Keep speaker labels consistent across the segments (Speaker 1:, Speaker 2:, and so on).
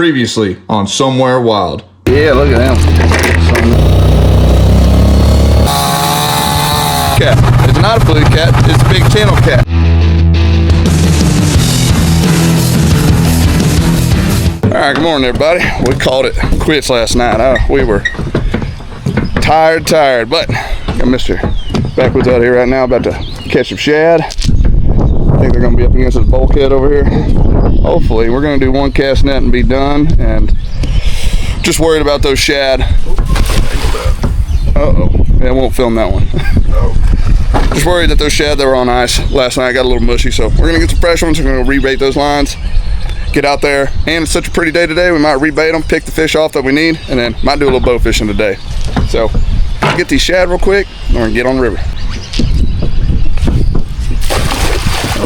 Speaker 1: Previously on Somewhere Wild.
Speaker 2: Yeah, look at them. Cat. It's not a blue cat, it's a big channel cat. Alright, good morning everybody. We called it quits last night. We were tired, but got Mr. Backwoods out here right now about to catch some shad. I think they're going to be up against this bulkhead over here. Hopefully, we're going to do one cast net and be done. And just worried about those shad. Uh-oh. Yeah, I won't film that one. Just worried that those shad that were on ice last night got a little mushy. So we're going to get some fresh ones. We're going to re-bait those lines. Get out there. And it's such a pretty day today. We might re-bait them, pick the fish off that we need, and then might do a little bow fishing today. So get these shad real quick, and we're going to get on the river.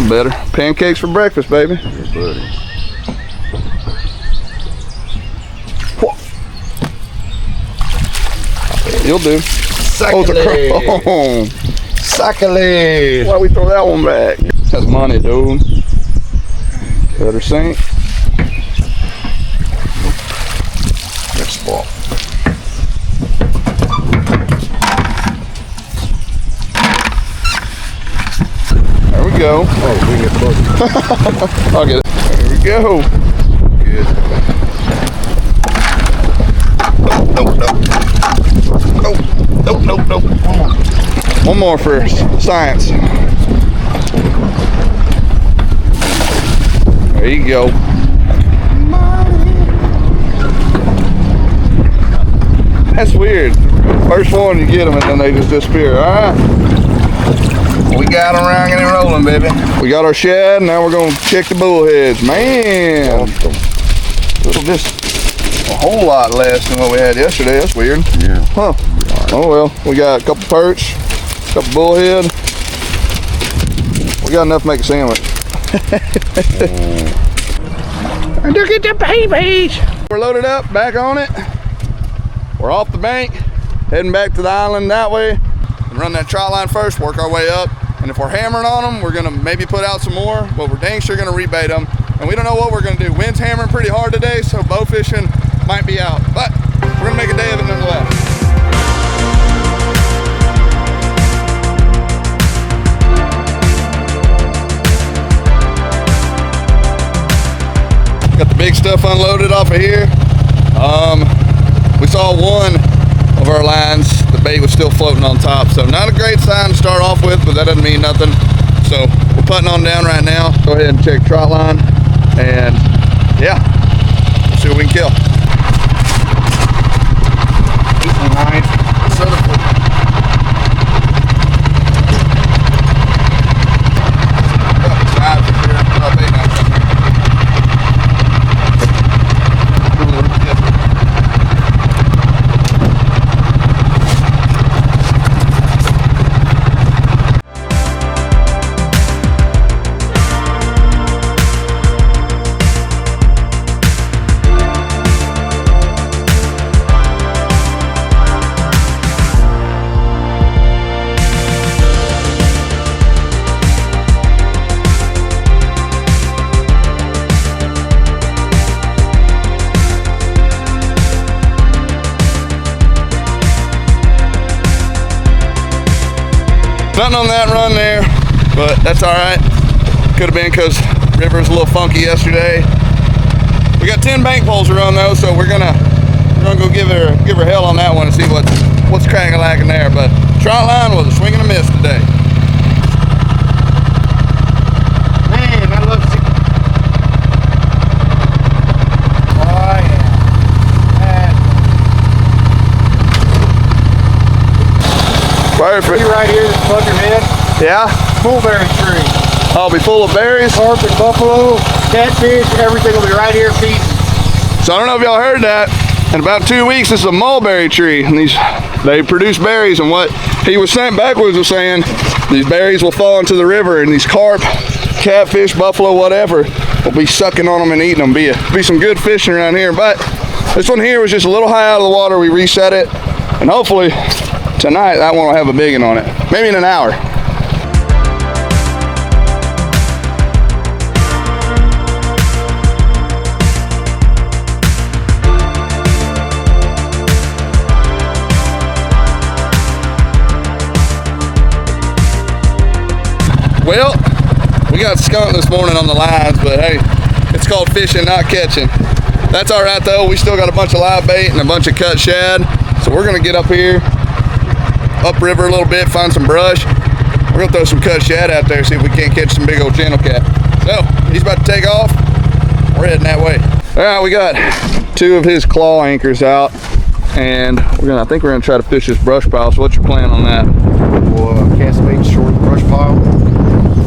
Speaker 2: Better. Pancakes for breakfast, baby. Yeah, buddy. You'll do.
Speaker 3: Suckle. Suckle.
Speaker 2: Why we throw that one back? That's money, dude. Better sink.
Speaker 3: Good spot.
Speaker 2: There we go.
Speaker 3: Oh, we get close.
Speaker 2: I'll get it. There we go.
Speaker 3: Good. Nope.
Speaker 2: One more for science. There you go. That's weird. First one you get them and then they just disappear. All right.
Speaker 3: We got them rocking and rolling, baby.
Speaker 2: We got our shad. Now we're gonna check the bullheads. Man, just a whole lot less than what we had yesterday. That's weird.
Speaker 3: Yeah.
Speaker 2: Huh. Oh well. We got a couple perch, a couple bullhead. We got enough to make a sandwich.
Speaker 3: And look at the babies.
Speaker 2: We're loaded up, back on it. We're off the bank, heading back to the island that way. Run that trot line first, work our way up. And if we're hammering on them, we're gonna maybe put out some more, but we're dang sure gonna rebait them. And we don't know what we're gonna do. Wind's hammering pretty hard today, so bow fishing might be out. But we're gonna make a day of it nonetheless. Got the big stuff unloaded off of here. We saw one of our lines, the bait was still floating on top, so not a great sign to start off with, but that doesn't mean nothing. So we're putting on down right now. Go ahead and check trot line, and yeah, we'll see what we can kill. This is nice. Nothing on that run there, but that's all right. Could have been because river was a little funky yesterday. We got 10 bank poles to run though, so we're gonna go give her hell on that one and see what's cracking lacking there. But trot line was a swing and a miss today.
Speaker 3: Man, I love to see. Oh yeah.
Speaker 2: Perfect.
Speaker 3: See right here, this above your head.
Speaker 2: Yeah.
Speaker 3: Mulberry tree.
Speaker 2: I'll be full of berries.
Speaker 3: Carp and buffalo, catfish, everything will be right here feeding.
Speaker 2: So I don't know if y'all heard that. In about 2 weeks, this is a mulberry tree, and they produce berries. And what he was saying, Backwoods was saying, these berries will fall into the river, and these carp, catfish, buffalo, whatever, will be sucking on them and eating them. Be some good fishing around here. But this one here was just a little high out of the water. We reset it, and hopefully tonight that one will have a big one on it. Maybe in an hour. Well, we got skunk this morning on the lines, but hey, it's called fishing, not catching. That's all right though. We still got a bunch of live bait and a bunch of cut shad. So we're gonna get up here, upriver a little bit, find some brush. We're gonna throw some cut shad out there, see if we can't catch some big old channel cat. So he's about to take off. We're heading that way. All right, we got 2 of his claw anchors out, and I think we're gonna try to fish this brush pile. So what's your plan on that?
Speaker 3: We'll cast bait short brush pile.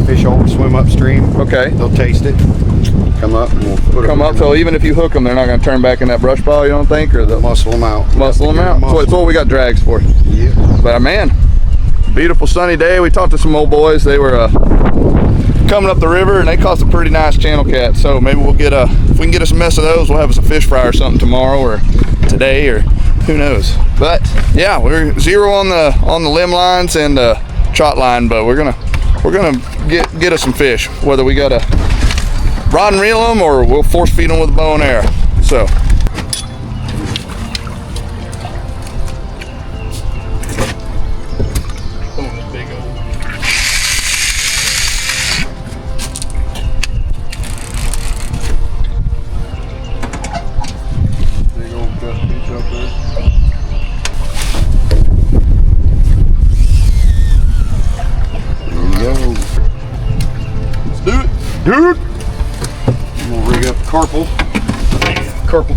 Speaker 3: Fish will swim upstream.
Speaker 2: Okay.
Speaker 3: They'll taste it. Come up and we'll put
Speaker 2: Come up. So even if you hook them, they're not gonna turn back in that brush pile, you don't think, or the
Speaker 3: muscle them out.
Speaker 2: Muscle them out. So it's what we got drags for.
Speaker 3: Yeah.
Speaker 2: But man, beautiful sunny day. We talked to some old boys. They were coming up the river, and they caught some pretty nice channel cats. So maybe we'll get if we can get us a mess of those, we'll have us a fish fry or something tomorrow or today, or who knows. But yeah, we're 0 on the limb lines and trot line, but we're gonna get us some fish, whether we gotta rod and reel them or we'll force feed them with a bow and arrow. So dude,
Speaker 3: we'll rig up carpal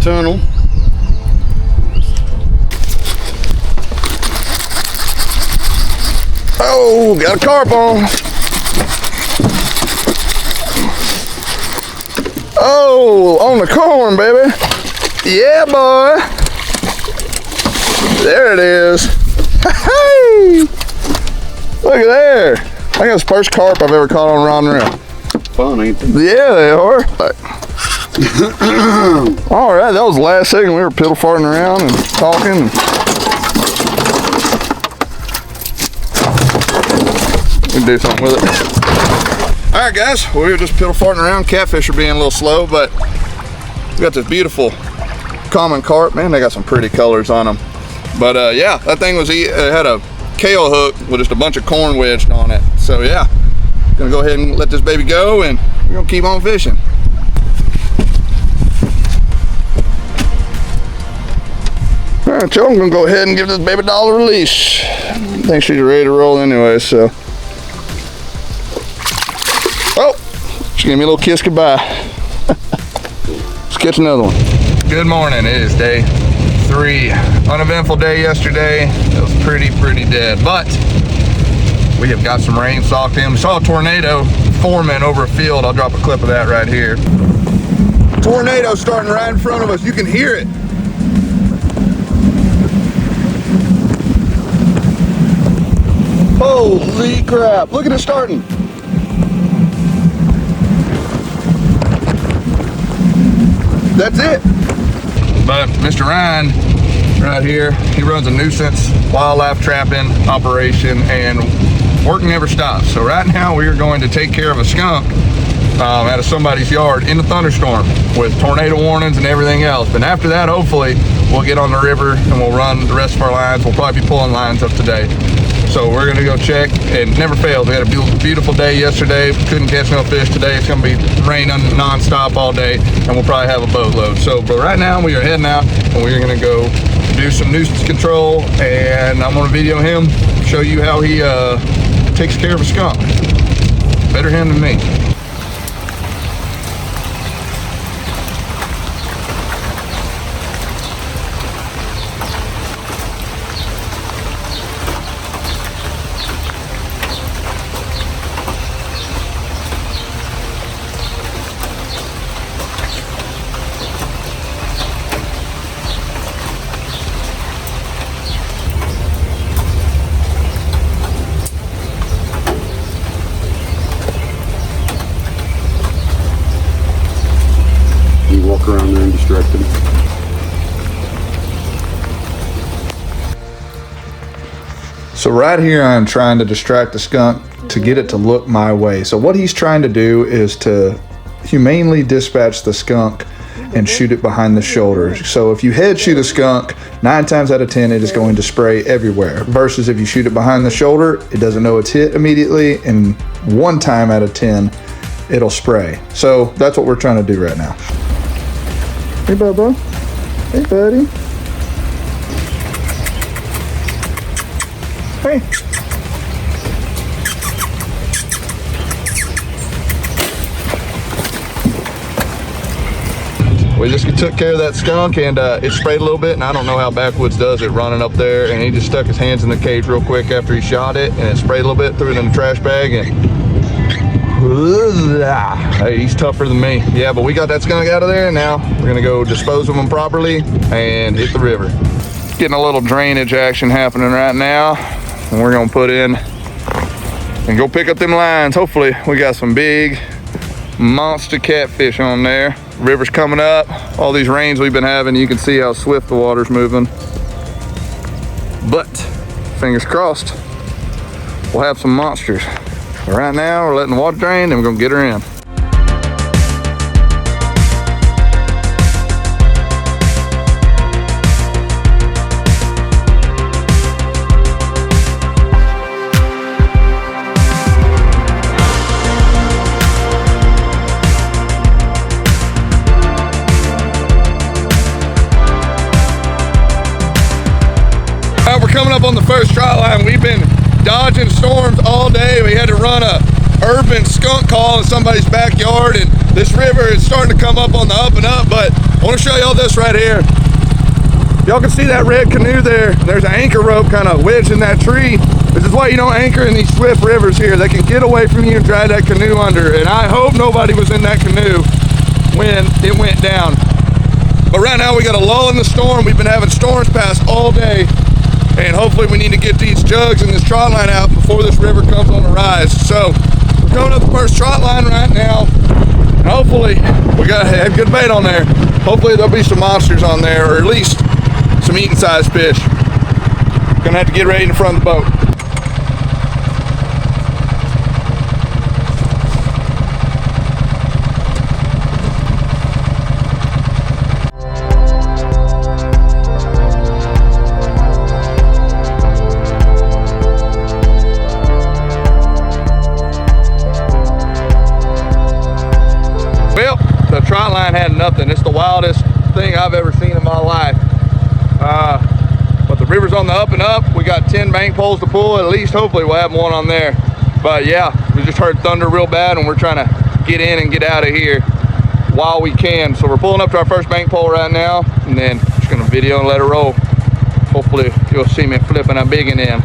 Speaker 3: tunnel.
Speaker 2: oh, got a carp on. Oh, on the corn, baby. Yeah, boy. There it is. Hey, look at there. I think that's the first carp I've ever caught on rod and reel.
Speaker 3: Fun, ain't they?
Speaker 2: Yeah, they are. All right, that was the last second. We were piddle farting around and talking. We can do something with it. All right, guys, we were just piddle farting around. Catfish are being a little slow, but we got this beautiful common carp. Man, they got some pretty colors on them. But yeah, that thing had a kale hook with just a bunch of corn wedged on it. So yeah. Gonna go ahead and let this baby go, and we're gonna keep on fishing. All right, y'all, I'm gonna go ahead and give this baby doll a release. I think she's ready to roll anyway, so. Oh, she gave me a little kiss goodbye. Let's catch another one. Good morning, it is day 3. Uneventful day yesterday. It was pretty dead, but we have got some rain socked in. We saw a tornado forming over a field. I'll drop a clip of that right here. Tornado starting right in front of us. You can hear it. Holy crap. Look at it starting. That's it. But Mr. Ryan right here, he runs a Nuisance wildlife trapping operation, and work never stops. So right now we are going to take care of a skunk out of somebody's yard in a thunderstorm with tornado warnings and everything else. But after that, hopefully we'll get on the river and we'll run the rest of our lines. We'll probably be pulling lines up today. So we're gonna go check, and it never fails. We had a beautiful day yesterday. Couldn't catch no fish today. It's gonna be raining non-stop all day, and we'll probably have a boatload. So, but right now we are heading out, and we're gonna go do some nuisance control, and I'm gonna video him, show you how he takes care of a skunk. Better him than me.
Speaker 3: Walk around there and distract them.
Speaker 1: So right here I'm trying to distract the skunk to get it to look my way. So what he's trying to do is to humanely dispatch the skunk and shoot it behind the shoulder. So if you head shoot a skunk, 9 times out of 10 it is going to spray everywhere, versus if you shoot it behind the shoulder, it doesn't know it's hit immediately, and 1 time out of 10 it'll spray. So that's what we're trying to do right now. Hey Bubba. Hey buddy. Hey. We just took care of that skunk, and it sprayed a little bit, and I don't know how Backwoods does it running up there, and he just stuck his hands in the cage real quick after he shot it, and it sprayed a little bit, threw it in the trash bag, and hey, he's tougher than me. Yeah, but we got that skunk out of there, and now we're gonna go dispose of him properly and hit the river. Getting a little drainage action happening right now, and we're gonna put in and go pick up them lines. Hopefully we got some big monster catfish on there. River's coming up. All these rains we've been having, you can see how swift the water's moving. But fingers crossed, we'll have some monsters. But right now we're letting the water drain, and we're gonna get her in. We're coming up on the first trot line. We've been dodging storms all day. We had to run a urban skunk call in somebody's backyard, and this river is starting to come up on the up and up. But I want to show y'all this right here. Y'all can see that red canoe there. There's an anchor rope kind of wedged in that tree. This is why you don't anchor in these swift rivers here. They can get away from you and drag that canoe under, and I hope nobody was in that canoe when it went down. But right now we got a lull in the storm. We've been having storms pass all day, and hopefully we need to get these jugs and this trot line out before this river comes on the rise. So we're coming up the first trot line right now, and hopefully we got a good bait on there. Hopefully there'll be some monsters on there, or at least some eating size fish. Gonna have to get ready in front of the boat. Well, the trot line had nothing. It's the wildest thing I've ever seen in my life. But the river's on the up and up. We got 10 bank poles to pull. At least, hopefully, we'll have one on there. But yeah, we just heard thunder real bad, and we're trying to get in and get out of here while we can. So we're pulling up to our first bank pole right now, and then just gonna video and let it roll. Hopefully, you'll see me flipping a big one in.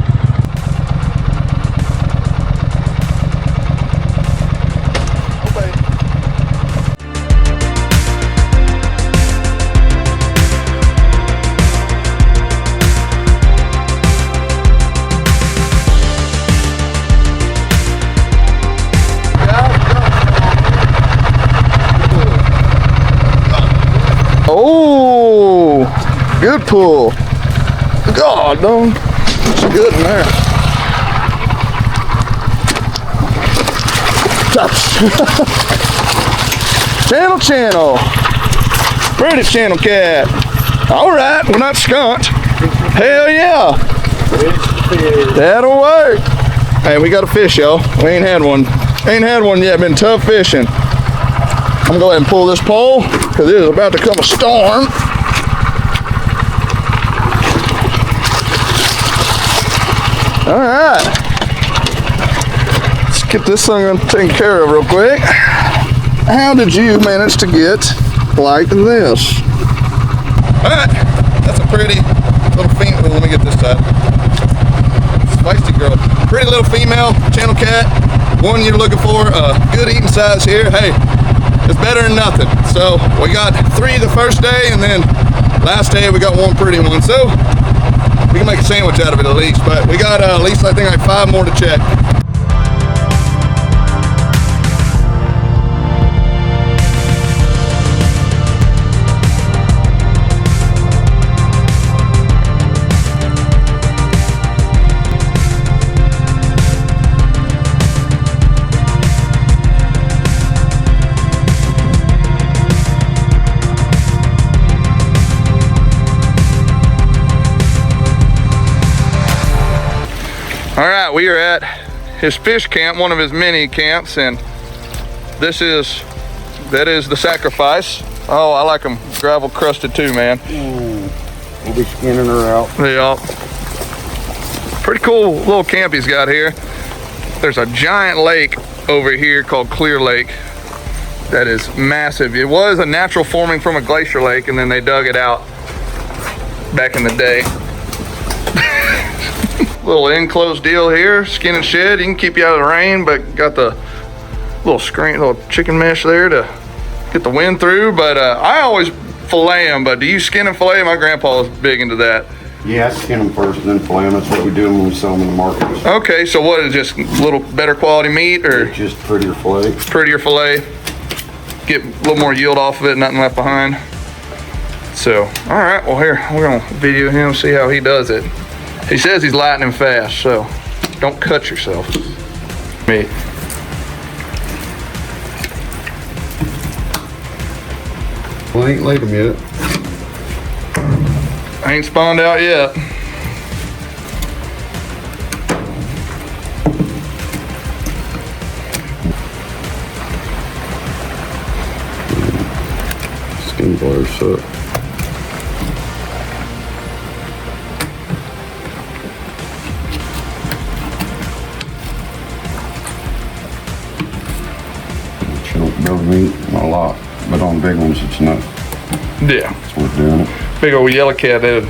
Speaker 1: Oh, good pull. God, dog. It's good in there. Channel. Pretty channel cat. All right, we're not skunked. Hell yeah. That'll work. Hey, we got a fish, y'all. We ain't had one. Ain't had one yet. Been tough fishing. I'm gonna go ahead and pull this pole, because it is about to come a storm. All right, let's get this thing taken care of real quick. How did you manage to get like this? All right, that's a pretty little female. Let me get this side. Spicy girl, pretty little female channel cat. One you're looking for, good eating size here. Hey, it's better than nothing. So we got 3 the first day, and then last day we got 1 pretty one. So we can make a sandwich out of it at least. But we got at least I think like 5 more to check.
Speaker 2: we are at his fish camp, one of his mini camps, and that is the sacrifice. Oh, I like them gravel crusted too, man.
Speaker 3: We'll be skinning her out.
Speaker 2: Yeah. Pretty cool little camp he's got here. There's a giant lake over here called Clear Lake that is massive. It was a natural forming from a glacier lake, and then they dug it out back in the day. Little enclosed deal here, skin and shed. You can keep you out of the rain, but got the little chicken mesh there to get the wind through. But I always fillet them, but do you skin and fillet? My grandpa was big into that.
Speaker 3: Yeah, I skin them first and then fillet them. That's what we do when we sell them in the market.
Speaker 2: Okay, so what is just a little better quality meat, or
Speaker 3: just prettier fillet?
Speaker 2: Prettier fillet. Get a little more yield off of it, nothing left behind. So, all right, well here, we're gonna video him, see how he does it. He says he's lightning fast, so don't cut yourself. Meat.
Speaker 3: Well, I ain't laid them yet.
Speaker 2: I ain't spawned out yet.
Speaker 3: Skin blurs up. Chunk meat, not a lot, but on big ones it's enough.
Speaker 2: Yeah.
Speaker 3: That's worth doing it.
Speaker 2: Big old yellow cat head.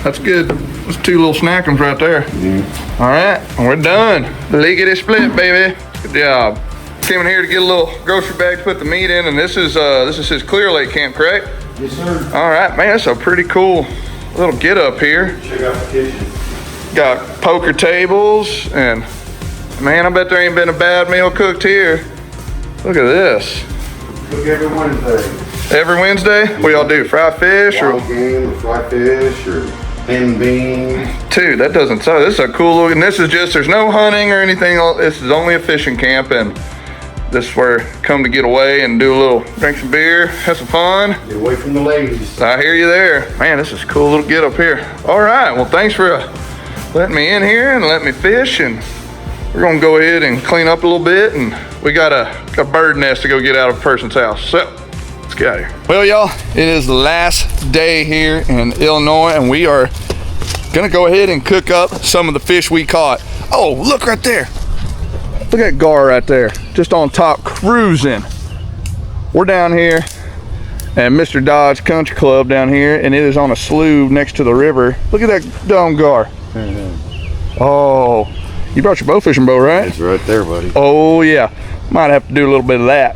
Speaker 2: That's good. That's 2 little snackums right there.
Speaker 3: Yeah.
Speaker 2: All right, we're done. Lickety split, baby. Good job. Came in here to get a little grocery bag to put the meat in, and this is his Clear Lake camp, correct?
Speaker 3: Yes, sir.
Speaker 2: All right, man, that's a pretty cool little get up here.
Speaker 3: Check out the kitchen.
Speaker 2: Got poker tables, and man, I bet there ain't been a bad meal cooked here. Look at this.
Speaker 3: Cook every Wednesday.
Speaker 2: Every Wednesday? We all do fried fish or
Speaker 3: wild game, or fried fish, or ham beans.
Speaker 2: Dude, that doesn't sound. This is a cool looking. This is just, there's no hunting or anything. This is only a fishing camp, and this is where come to get away and do a little, drink some beer, have some fun.
Speaker 3: Get away from the ladies.
Speaker 2: I hear you there. Man, this is a cool little get up here. All right, well, thanks for letting me in here and letting me fish, and we're gonna go ahead and clean up a little bit, and we got a bird nest to go get out of a person's house. So let's get out of here. Well, y'all, it is the last day here in Illinois, and we are gonna go ahead and cook up some of the fish we caught. Oh, look right there. Look at gar right there, just on top, cruising. We're down here at Mr. Dodge Country Club down here, and it is on a slough next to the river. Look at that dumb gar. Oh, you brought your bow fishing bow, right?
Speaker 3: It's right there, buddy.
Speaker 2: Oh yeah, might have to do a little bit of that.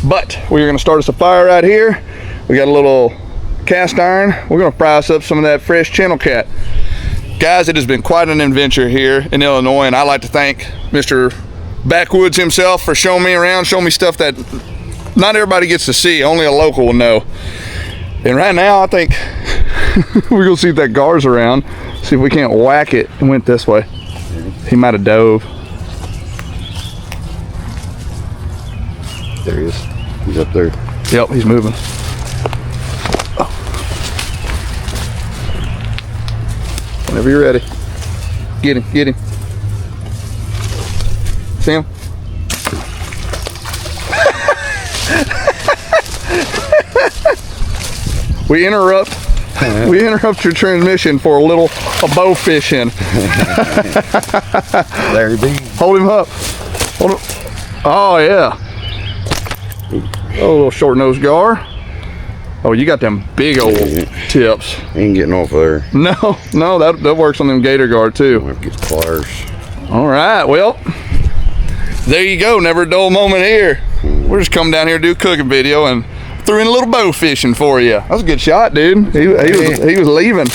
Speaker 2: But we're gonna start us a fire right here. We got a little cast iron. We're gonna fry us up some of that fresh channel cat. Guys, it has been quite an adventure here in Illinois, and I'd like to thank Mr. Backwoods himself for showing me around, showing me stuff that not everybody gets to see, only a local will know. And right now, I think we're gonna see if that gar's around, see if we can't whack it. It went this way. He might have dove.
Speaker 3: There he is. He's up there.
Speaker 2: Yep, he's moving. Oh. Whenever you're ready. Get him, get him. See him? We interrupt your transmission for a bow fishing.
Speaker 3: There he be.
Speaker 2: Hold him up. Hold him. Oh yeah. Oh, little short nosed gar. Oh, you got them big old tips.
Speaker 3: He ain't getting off there.
Speaker 2: No, that works on them gator gar too.
Speaker 3: We'll have to get the pliers.
Speaker 2: All right, well, there you go. Never a dull moment here. We're just coming down here to do a cooking video and threw in a little bow fishing for you. That was a good shot, dude. He was leaving.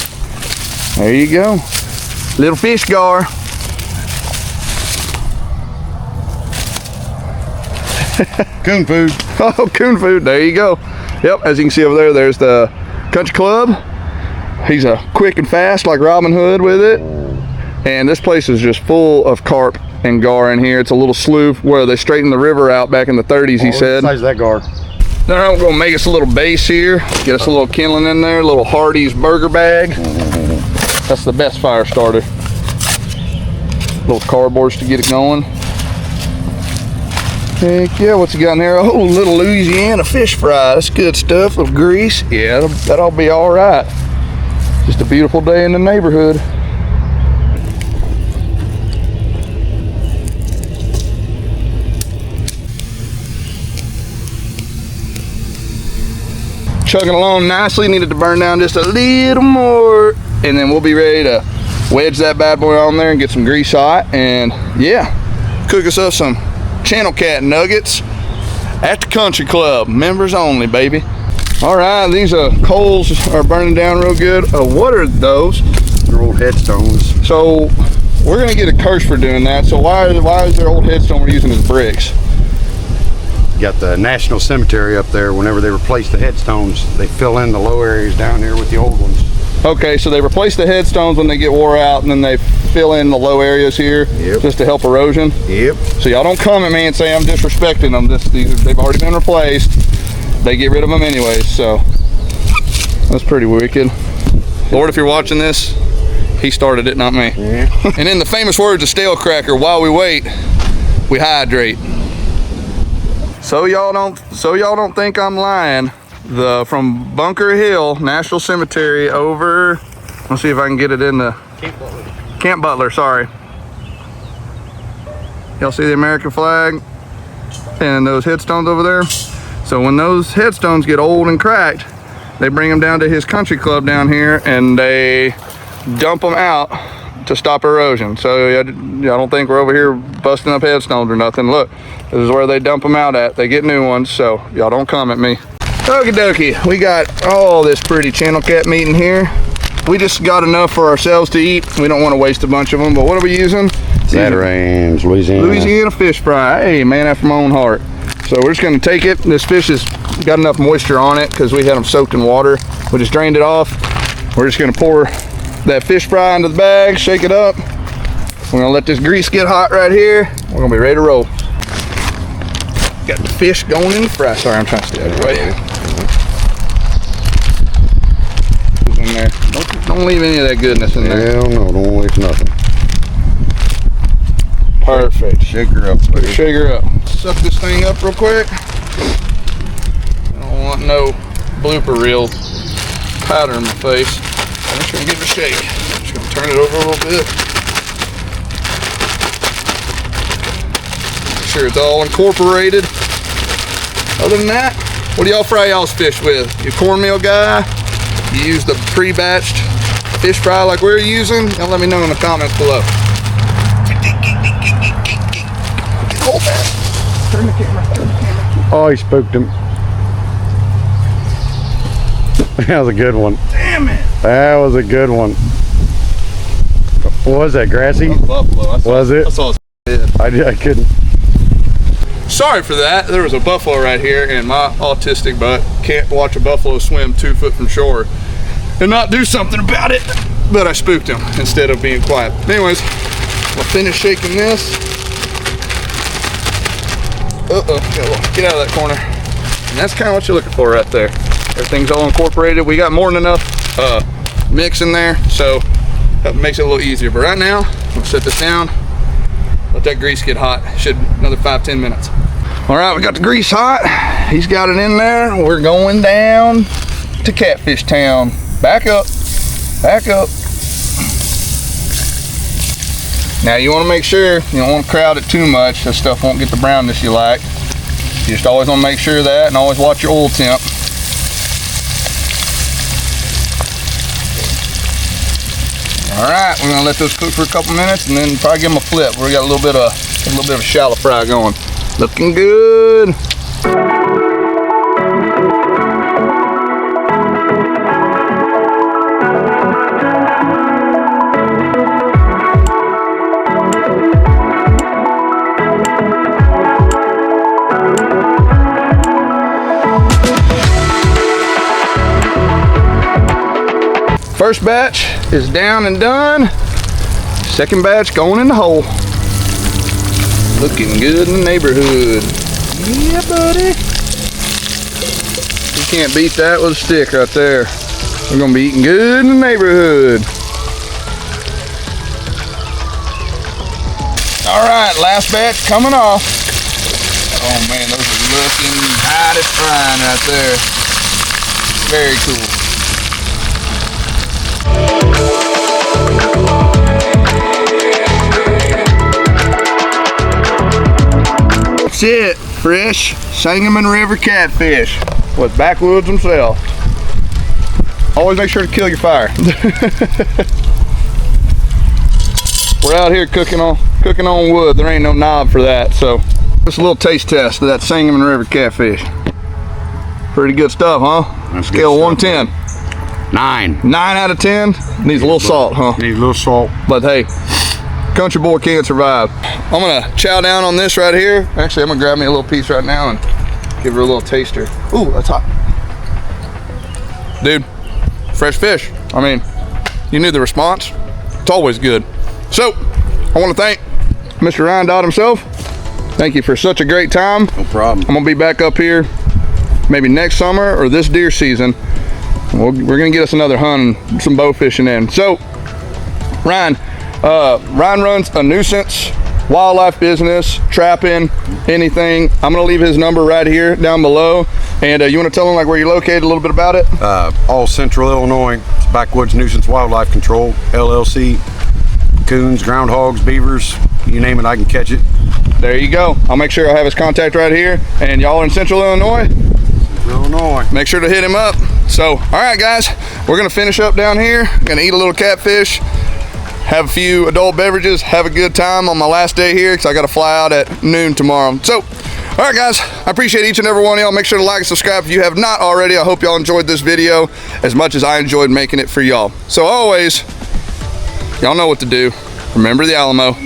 Speaker 2: There you go. Little fish gar.
Speaker 3: Coon food.
Speaker 2: Oh, coon food. There you go. Yep, as you can see over there, there's the country club. He's a quick and fast like Robin Hood with it. And this place is just full of carp and gar in here. It's a little slough where they straightened the river out back in the 30s, he said.
Speaker 3: What size is that gar?
Speaker 2: Now we're gonna make us a little base here. Get us a little kindling in there, a little Hardee's burger bag. That's the best fire starter. Little cardboards to get it going. Heck yeah, what's he got in there? Oh, little Louisiana fish fry. That's good stuff. Little grease. Yeah, that'll be all right. Just a beautiful day in the neighborhood. Chugging along nicely. Needed to burn down just a little more, and then we'll be ready to wedge that bad boy on there and get some grease hot, and yeah, cook us up some channel cat nuggets at the country club. Members only, baby. All right, these coals are burning down real good. What are those?
Speaker 3: They're old headstones.
Speaker 2: So we're gonna get a curse for doing that. So why is there old headstone we're using as bricks?
Speaker 3: You got the National Cemetery up there. Whenever they replace the headstones, they fill in the low areas down here with the old ones.
Speaker 2: Okay, so they replace the headstones when they get wore out, and then they fill in the low areas here.
Speaker 3: Yep.
Speaker 2: Just to help erosion.
Speaker 3: Yep.
Speaker 2: So y'all don't come at me and say I'm disrespecting them. They've already been replaced. They get rid of them anyways, so that's pretty wicked. Lord, if you're watching this, he started it, not me.
Speaker 3: Yeah.
Speaker 2: And in the famous words of Stale Cracker, while we wait, we hydrate. So y'all don't think I'm lying. From Bunker Hill National Cemetery over, let's see if I can get it in the Camp Butler, sorry. Y'all see the American flag and those headstones over there? So when those headstones get old and cracked, they bring them down to his country club down here and they dump them out to stop erosion. So I don't think we're over here busting up headstones or nothing. Look, this is where they dump them out at. They get new ones, so y'all don't come at me. Okie dokie, we got all this pretty channel cat meat in here. We just got enough for ourselves to eat. We don't want to waste a bunch of them, but what are we using?
Speaker 3: Zatarain's, Louisiana.
Speaker 2: Louisiana fish fry. Hey, man after my own heart. So we're just gonna take it. This fish has got enough moisture on it because we had them soaked in water. We just drained it off. We're just gonna pour that fish fry into the bag, shake it up. We're gonna let this grease get hot right here. We're gonna be ready to roll. Got the fish going in the fry. Sorry, I'm trying to stay out of the way. In there. Don't leave any of that goodness in there.
Speaker 3: Hell no, don't waste nothing.
Speaker 2: Perfect.
Speaker 3: Shake her up, buddy.
Speaker 2: Shake her up. Suck this thing up real quick. I don't want no blooper reel powder in my face. I'm just gonna give it a shake. I'm just gonna turn it over a little bit. Make sure it's all incorporated. Other than that, what do y'all fry y'all's fish with? You cornmeal guy? You use the pre-batched fish fry like we're using? Y'all let me know in the comments below. Hold that. Turn the camera.
Speaker 3: Oh, he spooked him. That was a good one.
Speaker 2: Damn it.
Speaker 3: That was a good one. What was that, Grassy?
Speaker 2: Buffalo.
Speaker 3: Was it?
Speaker 2: I saw his head.
Speaker 3: I couldn't.
Speaker 2: Sorry for that. There was a buffalo right here, and my autistic butt can't watch a buffalo swim 2 foot from shore and not do something about it. But I spooked him instead of being quiet. Anyways, we'll finish shaking this. Get out of that corner. And that's kind of what you're looking for right there. Everything's all incorporated. We got more than enough mix in there, so that makes it a little easier. But right now, we'll set this down. Let that grease get hot. Should another 5-10 minutes. All right, we got the grease hot. He's got it in there. We're going down to Catfish Town. Back up, back up. Now you want to make sure you don't want to crowd it too much. This stuff won't get the brownness you like. You just always want to make sure of that, and always watch your oil temp. All right, we're gonna let those cook for a couple minutes, and then probably give them a flip. We got a little bit of a shallow fry going. Looking good. First batch is down and done. Second batch going in the hole. Looking good in the neighborhood. Yeah, buddy. You can't beat that with a stick right there. We're gonna be eating good in the neighborhood. All right, last batch coming off. Oh man, those are looking mighty fine right there. Very cool. That's it, fresh Sangamon River catfish with backwoods himself. Always make sure to kill your fire. We're out here cooking on wood. There ain't no knob for that, so just a little taste test of that Sangamon River catfish. Pretty good stuff, huh?
Speaker 3: That's
Speaker 2: Scale
Speaker 3: good
Speaker 2: 1 to
Speaker 3: stuff,
Speaker 2: 10.
Speaker 3: 9.
Speaker 2: 9 out of 10. Needs a little salt, huh?
Speaker 3: Needs a little salt.
Speaker 2: But hey, country boy can't survive. I'm gonna chow down on this right here. Actually, I'm gonna grab me a little piece right now and give her a little taster. Ooh, that's hot. Dude, fresh fish. I mean, you knew the response. It's always good. So, I want to thank Mr. Ryan Dodd himself. Thank you for such a great time.
Speaker 3: No problem.
Speaker 2: I'm gonna be back up here maybe next summer or this deer season. We're gonna get us another hunt and some bow fishing in. So, Ryan runs a Nuisance wildlife business, trapping, anything. I'm gonna leave his number right here down below. And you wanna tell him like where you're located, a little bit about it?
Speaker 3: All Central Illinois. It's Backwoods Nuisance Wildlife Control, LLC. Coons, groundhogs, beavers, you name it, I can catch it.
Speaker 2: There you go. I'll make sure I have his contact right here. And y'all are in Central Illinois?
Speaker 3: Illinois.
Speaker 2: Make sure to hit him up. So, all right guys, we're gonna finish up down here. Gonna eat a little catfish, have a few adult beverages, have a good time on my last day here because I gotta fly out at noon tomorrow. So, all right guys, I appreciate each and every one of y'all. Make sure to like and subscribe if you have not already. I hope y'all enjoyed this video as much as I enjoyed making it for y'all. So always, y'all know what to do. Remember the Alamo.